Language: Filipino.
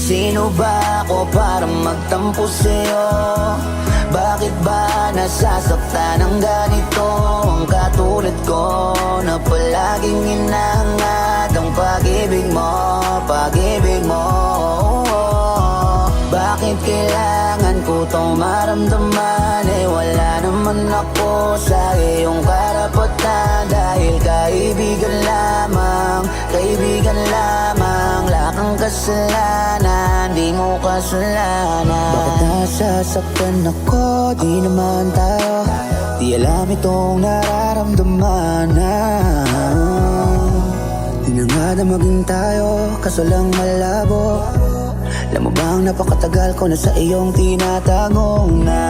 Sino ba ako para magtampo sa'yo? Bakit ba nasasaktan ng ganito ang katulad ko, na palaging hinahangad ang pag-ibig mo, pag-ibig mo? Bakit kailangan ko tong maramdaman? Wala naman ako sa iyong karapatan. Dahil kaibigan lamang, kaibigan lamang. Wala kang kasalanan, di mo kasalanan. Bakit nasasaktan ako? Di naman tayo, di alam itong nararamdaman. Di na nga na maging tayo, kaso lang malabo. Alam mo bang napakatagal ko na sa iyong tinatagong na